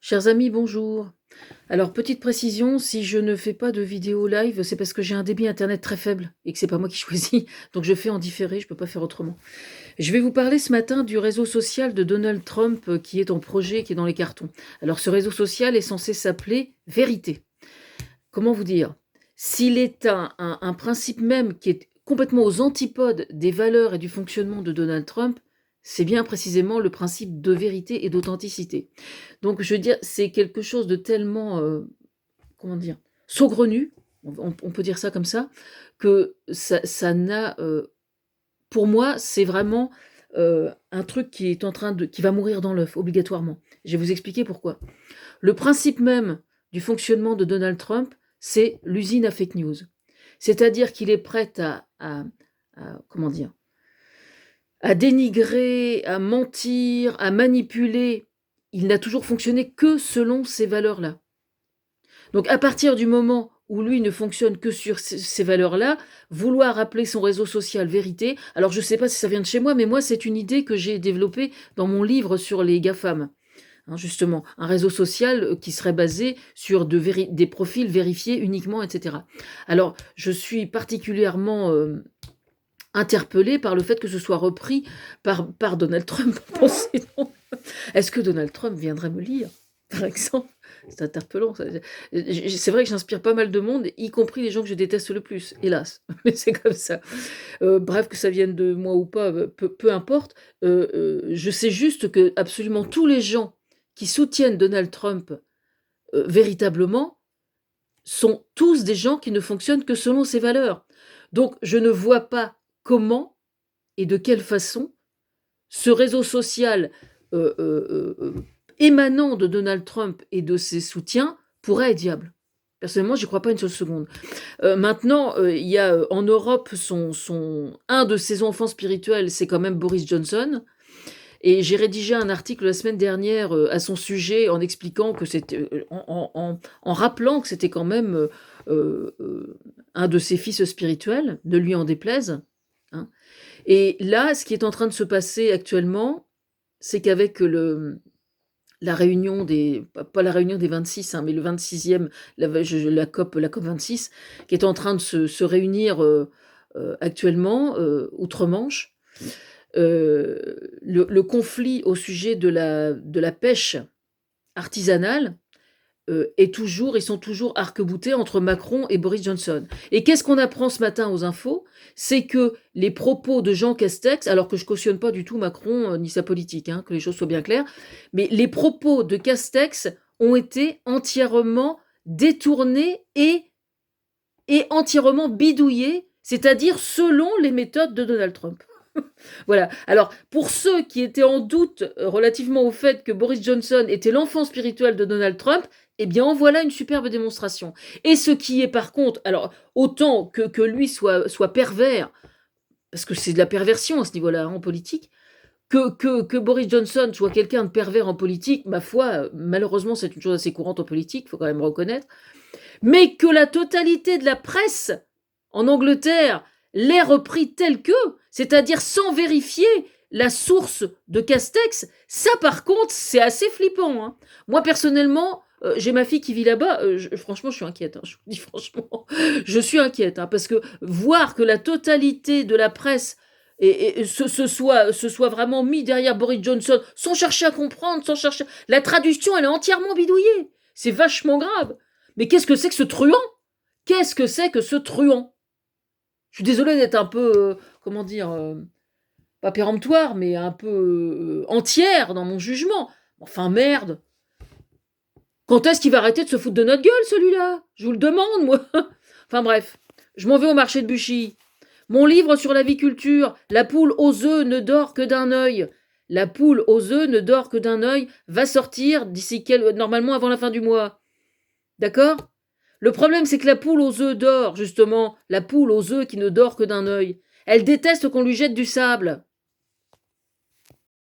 Chers amis, bonjour. Alors, petite précision, si je ne fais pas de vidéo live, c'est parce que j'ai un débit internet très faible et que c'est pas moi qui choisis, donc je fais en différé, je peux pas faire autrement. Je vais vous parler ce matin du réseau social de Donald Trump qui est en projet, qui est dans les cartons. Alors, ce réseau social est censé s'appeler Vérité. Comment vous dire? S'il est un principe même qui est complètement aux antipodes des valeurs et du fonctionnement de Donald Trump, c'est bien précisément le principe de vérité et d'authenticité. Donc je veux dire, c'est quelque chose de tellement, comment dire? Saugrenu, on peut dire ça comme ça, que ça n'a, pour moi, c'est vraiment, un truc qui est en train de qui va mourir dans l'œuf, obligatoirement. Je vais vous expliquer pourquoi. Le principe même du fonctionnement de Donald Trump, c'est l'usine à fake news. C'est-à-dire qu'il est prêt à comment dire? À dénigrer, à mentir, à manipuler. Il n'a toujours fonctionné que selon ces valeurs-là. Donc à partir du moment où lui ne fonctionne que sur ces valeurs-là, vouloir appeler son réseau social vérité, alors je ne sais pas si ça vient de chez moi, mais moi c'est une idée que j'ai développée dans mon livre sur les GAFAM. Hein, justement, un réseau social qui serait basé sur des profils vérifiés uniquement, etc. Alors, je suis particulièrement interpellée par le fait que ce soit repris par Donald Trump. Pensez donc. Est-ce que Donald Trump viendrait me lire, par exemple? C'est interpellant. C'est vrai que j'inspire pas mal de monde, y compris les gens que je déteste le plus, hélas. Mais c'est comme ça. Bref, que ça vienne de moi ou pas, peu importe. Je sais juste que absolument tous les gens qui soutiennent Donald Trump véritablement sont tous des gens qui ne fonctionnent que selon ses valeurs. Donc, je ne vois pas comment et de quelle façon ce réseau social émanant de Donald Trump et de ses soutiens pourrait être viable. Personnellement, j'y crois pas une seule seconde. Maintenant, il y a en Europe un de ses enfants spirituels, c'est quand même Boris Johnson. Et j'ai rédigé un article la semaine dernière à son sujet en expliquant que c'était, en rappelant que c'était quand même un de ses fils spirituels, ne lui en déplaise. Hein. Et là, ce qui est en train de se passer actuellement, c'est qu'avec la réunion pas la réunion des 26, hein, mais le 26e, la COP 26, qui est en train de se réunir actuellement outre-Manche, le conflit au sujet de la pêche artisanale ils sont toujours arc-boutés entre Macron et Boris Johnson. Et qu'est-ce qu'on apprend ce matin aux infos? C'est que les propos de Jean Castex, alors que je cautionne pas du tout Macron ni sa politique, hein, que les choses soient bien claires, mais les propos de Castex ont été entièrement détournés et entièrement bidouillés, c'est-à-dire selon les méthodes de Donald Trump. Voilà. Alors, pour ceux qui étaient en doute relativement au fait que Boris Johnson était l'enfant spirituel de Donald Trump, eh bien, en voilà une superbe démonstration. Et ce qui est par contre, alors, autant que lui soit pervers, parce que c'est de la perversion à ce niveau-là, en politique, que Boris Johnson soit quelqu'un de pervers en politique, ma foi, malheureusement, c'est une chose assez courante en politique, il faut quand même reconnaître, mais que la totalité de la presse en Angleterre l'ait repris tel que, c'est-à-dire sans vérifier la source de Castex, ça par contre, c'est assez flippant. Hein. Moi personnellement, j'ai ma fille qui vit là-bas, franchement, je suis inquiète. Hein, je vous dis franchement, je suis inquiète, hein, parce que voir que la totalité de la presse se soit vraiment mis derrière Boris Johnson, sans chercher à comprendre, sans chercher... La traduction, elle est entièrement bidouillée. C'est vachement grave. Mais qu'est-ce que c'est que ce truand? Qu'est-ce que c'est que ce truand? Je suis désolée d'être un peu, comment dire, pas péremptoire, mais un peu entière dans mon jugement. Enfin, merde. Quand est-ce qu'il va arrêter de se foutre de notre gueule, celui-là? Je vous le demande, moi. Enfin bref, je m'en vais au marché de Buchy. Mon livre sur la viculture, La poule aux œufs ne dort que d'un œil. La poule aux œufs ne dort que d'un œil va sortir normalement avant la fin du mois. D'accord? Le problème, c'est que la poule aux œufs dort, justement. La poule aux œufs qui ne dort que d'un œil. Elle déteste qu'on lui jette du sable.